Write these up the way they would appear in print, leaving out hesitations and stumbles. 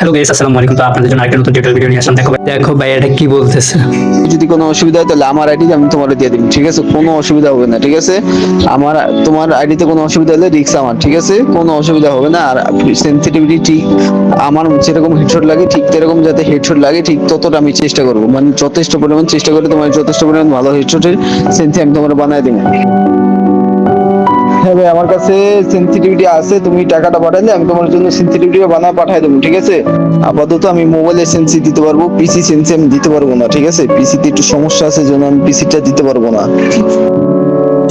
Hello guys, আসসালামু আলাইকুম। তো আপনাদের জন্য আরেকটা নতুন টিউটোরিয়াল ভিডিও নিয়ে আসলাম। দেখো ভাই, এটা কি বলতেছে? যদি কোনো অসুবিধা হয় তাহলে আমার আইডি আমি তোমার দিয়ে দিই, ঠিক আছে? কোনো অসুবিধা হবে না, ঠিক আছে? আমার তোমার আইডিতে কোনো অসুবিধা হলে রিস্ক আমার, ঠিক আছে? কোনো অসুবিধা হবে না। আর সেনসিটিভিটি ঠিক আমার যেরকম হেডশট লাগে ঠিক সেরকম যাতে হেডশট লাগে ঠিক ততটা আমি চেষ্টা করবো, মানে যথেষ্ট পরিমাণ চেষ্টা করে তোমার যথেষ্ট পরিমাণ ভালো হেডশটের সেন্সি আমি তোমার বানায় দেবো। হ্যাঁ ভাই, আমার কাছে সেনসিটিভিটি আছে, তুমি টাকাটা পাঠালে আমি তোমার জন্য সেনসিটিভিটি বানায় পাঠিয়ে দেবো, ঠিক আছে? আপাতত আমি মোবাইলের সেন্সি দিতে পারবো, পিসি সেন্সি আমি দিতে পারবো না, ঠিক আছে? পিসিতে একটু সমস্যা আছে জন্য আমি পিসিটা দিতে পারবো না।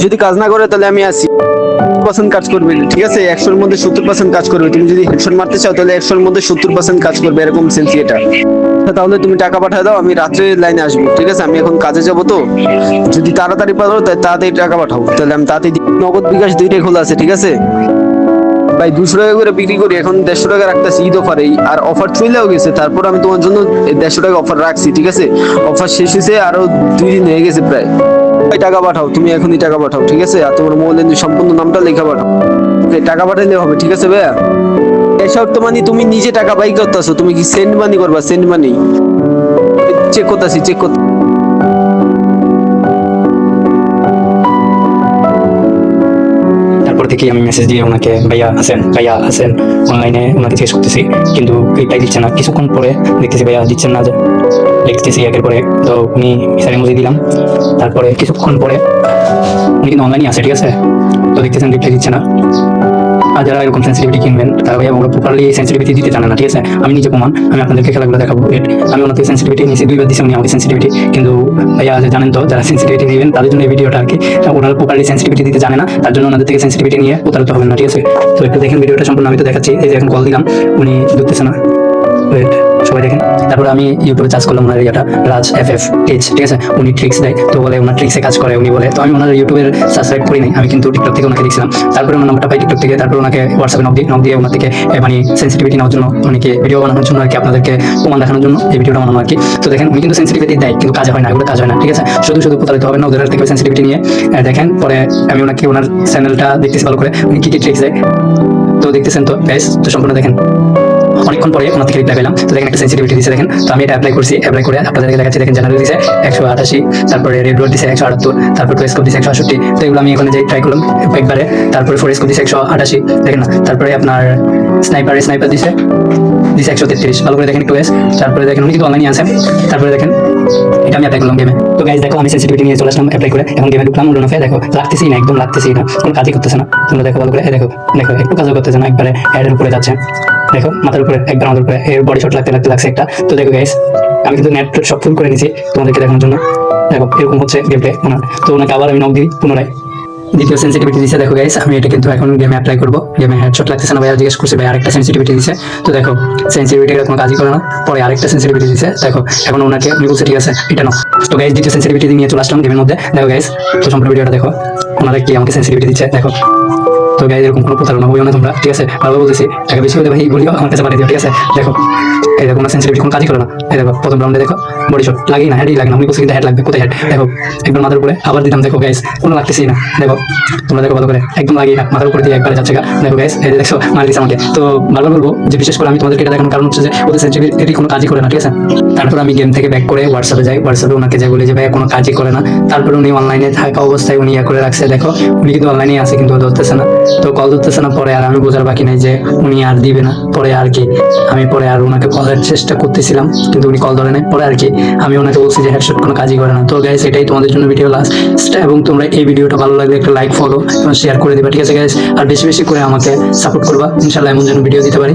যদি কাজ না করে তাহলে আমি আসি। 70% কাজ করবে, ঠিক আছে? 100-এর মধ্যে 70% কাজ করবে। তুমি যদি হেডশট মারতে চাও তাহলে 100-এর মধ্যে 70% কাজ করবে, এরকম সেন্সি এটা। তাহলে তুমি টাকা পাঠিয়ে দাও, আমি রাত্রে লাইনে আসবো, ঠিক আছে? আমি এখন কাজে যাবো, তো যদি তাড়াতাড়ি পারো তাড়াতাড়ি টাকা পাঠাও, তাহলে আমি তাড়াতাড়ি নগদ বিকাশ দুইটাই খোলা আছে, ঠিক আছে? ভাই 200 টাকা করে বিক্রি করি, এখন 150 টাকা রাখতেছি ঈদ অফারে। আর অফার চলেও গেছে, তারপর আমি তোমার জন্য 150 টাকা অফার রাখছি, ঠিক আছে? অফার শেষ হয়েছে, আরো 2 দিন হয়ে গেছে প্রায়। ভাই টাকা পাঠাও, তুমি এখনই টাকা পাঠাও, ঠিক আছে? আর তোমার মোবাইলের সম্পূর্ণ নামটা লেখা পাঠাও, টাকা পাঠাইলে হবে, ঠিক আছে ভাইয়া? এসব তো মানে তুমি নিজে টাকা বাই করতেছো, তুমি কি সেন্ড মানি করবা? সেন্ড মানি চেক করতেছি, চেক করতে। তারপর থেকে আমি মেসেজ দিয়ে ওনাকে ভাইয়া আছেন অনলাইনে, ওনাকে জিজ্ঞেস করতেছি, কিন্তু রিপ্লাই দিচ্ছে না। কিছুক্ষণ পরে দেখতেছি ভাইয়া দিচ্ছেন না, যে লিখতেছি একের পরে, তো উনি মিসার ইমোজি দিলাম। তারপরে কিছুক্ষণ পরে উনি কিন্তু অনলাইনে আছে, ঠিক আছে? তো দেখতেছেন রিপ্লাই দিচ্ছে না। আর যারা এরকম সেন্সিটিভিটি কিনবেন তারা ভাইয়া ওরা প্রপারলি সেন্সিটিভিটি দিতে জানে না, ঠিক আছে? আমি নিজে প্রমাণ, আমি আপনাদেরকে খেলাগুলো দেখাবো। আমি ওনাকে সেন্সিটিভিটি নিয়েছি, 2বার দিয়েছি উনি আমাকে সেন্সিটিভিটি, কিন্তু ভাইয়া জানেন তো যারা সেন্সিটিভিটি নেবেন তাদের জন্য এই ভিডিওটা আর কি। ওনারা প্রপারলি সেন্সিটিভিটি দিতে জানে না, তার জন্য ওনাদের থেকে সেন্সিটিভিটি নিয়ে প্রতারিত হবেন না, ঠিক আছে? তো একটু দেখেন ভিডিওটা সম্পূর্ণ, আমি তো দেখাচ্ছি। এই যে এখন কল দিলাম, উনি ধরতেছে না। ওয়েট, সবাই দেখেন। তারপরে আমি ইউটিউবে চার্জ করলাম ওনার ইয়েটা, রাজ FF টেচ, ঠিক আছে? উনি ট্রিক্স দেয়, তো বলে ওনার ট্রিক্সে কাজ করে উনি বলে। তো আমি ওনার ইউটিউবের সাবস্ক্রাইব করি নাই, আমি কিন্তু টিকটক থেকে ওনাকে দেখছিলাম। তারপরে ওনার নাম্বারটা পাই টিকটক থেকে, তারপরে ওনাকে হোয়াটসঅ্যাপে নক দিয়ে ওনার থেকে মানে সেন্সিটিভিটি নেওয়ার জন্য, অনেকে ভিডিও বানানোর জন্য আর কি, আপনাদেরকে প্রমাণ দেখানোর জন্য এই ভিডিওটা বানানো আর কি। তো দেখেন উনি কিন্তু সেন্সিটিভিটি দেয়, কিন্তু কাজ হয় না, এগুলো কাজ হয় না, ঠিক আছে? শুধু প্রতারিত হবে না ওদের থেকে সেন্সিটিভিটি নিয়ে। দেখেন পরে আমি ওনাকে ওনার চ্যানেলটা দেখতেছি ভালো করে, উনি কি ট্রিক্স দেয়, তো দেখতেছেন তো গাইস। তো সম্পূর্ণ দেখেন। অনেকক্ষণ পরে ওনার থেকে রিপ্লাই পেলাম, তো দেখেন একটা সেন্সিটিভিটি দিচ্ছে, দেখেন। তো আমি এটা অ্যাপ্লাই করছি, অ্যাপ্লাই করে আপনাদেরকে দেখাচ্ছি। দেখেন জেনারেল দিছে 188, তারপরে রেড ডট দিছে 178, তারপর টু স্কোপ দিছে 168। তো এগুলো আমি এখানে যে ট্রাই করলাম একবারে। তারপরে ফোর স্কোপ দিছে 188, দেখেন না? তারপরে আপনার স্নাইপার দিছে 133, ভালো করে দেখেন একটু গাইস। তারপরে দেখেন উনি কিন্তু অনলাইনে আছে। তারপরে দেখেন এটা আমি অ্যাপ্লাই করলাম গেমে। তো গাইস দেখো, আমি সেন্সিটিভিটি নিয়ে চলে আসলাম, অ্যাপ্লাই করে এখন গেমে ঢুকলাম। উডোনফে দেখো লাগতেছেই না, একদম লাগতেছেই না, কোনো কাজই করতেছে না। তোমরা দেখো ভালো করে, দেখো একটু কাজও করতেছে না, একবারে হেডের উপরে যাচ্ছে। দেখো মাথার উপরে, একবার মাথার উপরে, এর বডি শট লাগছে একটা। তো দেখো গাইস, আমি কিন্তু নেট সব ফুল করে নিয়েছি তোমাদেরকে দেখানোর জন্য। দেখো এরকম হচ্ছে গেমপ্লে ওনার। তো ওনাকে আবার আমি নক দিই পুনরায়, দ্বিতীয় সেন্সিটিভিটি দিছে। দেখো গাইস, আমি এটা কিন্তু এখন গেমে অ্যাপ্লাই করবো। গেমে হেডশট লাগতেছে না, ভাইয়া জিজ্ঞেস করছে ভাই আরেকটা সেন্সিটিভিটি দিছে। তো দেখো সেন্সিটিভিটিটা কোনো কাজই করে না, পরে আরেকটা সেন্সিটিভিটি দিছে। দেখো এখন ওনাকে আমি বলছি ঠিক আছে এটা নাও। তো গাইস দ্বিতীয় সেন্সিটিভিটি নিয়ে চলে আসলাম গেমের মধ্যে। দেখো গাইস, তো সম্পূর্ণ ভিডিওটা দেখো, ওনারা কি আমাকে সেন্সিটিভিটি দিচ্ছে দেখো। তো গাইস এরকম কোনো প্রতারণা হইও না তোমরা, ঠিক আছে? ভালো বলতেছি, টাকা বেশি হলে ভাই বলিও, আমার কাছে পাঠিয়ে দিও, ঠিক আছে? দেখো এই দেখো, কোনো সেন্সিটিভিটি কোনো কাজই করে না। এই দেখো প্রথম রাউন্ডে দেখো বডি শট লাগেই না, হেডই লাগে না। আমি বলছি কিন্তু হেড লাগবে, কোথায় হেড? দেখো একবার মাথার উপরে, আবার দিলাম, দেখো গাইস কোনো লাগতেছেই না। দেখো তোমরা দেখো ভালো করে, একদম লাগেই না, মাথার উপরে দিয়ে একবারে যাচ্ছে গা। দেখো গাইস, এই দেখছো মার দিছে আমাকে। তো বারবার বলবো যে বিশেষ করে আমি তোমাদেরকে এটা দেখানোর কারণ হচ্ছে যে ওদের সেন্সিটিভিটি কোনো কাজই করে না, ঠিক আছে? তারপর আমি গেম থেকে ব্যাক করে হোয়াটসঅ্যাপে যাই, হোয়াটসঅ্যাপে ওনাকে যাই বলি যে ভাই কোনো কাজই করে না। তারপরে উনি অনলাইনে থাকা অবস্থায় উনি ইয়ে করে রাখছে, দেখো উনি কিন্তু অনলাইনে আছে কিন্তু ধরতেছে না। তো কল ধরতেছে না, পরে আর আমি বোঝার বাকি নাই যে উনি আর দিবে না। পরে আর কি আমি পরে আর ওনাকে কলের চেষ্টা করতেছিলাম, কিন্তু উনি কল ধরে নাই। পরে আর কি আমি ওনাকে বলছি যে হেডশট কোনো কাজই করে না। তো গাইস এটাই তোমাদের জন্য ভিডিও লাস্ট, এবং তোমরা এই ভিডিওটা ভালো লাগলে একটা লাইক, ফলো এবং শেয়ার করে দিবা, ঠিক আছে গাইস? আর বেশি বেশি করে আমাকে সাপোর্ট করবা, ইনশাআল্লাহ এমন যেন ভিডিও দিতে পারি।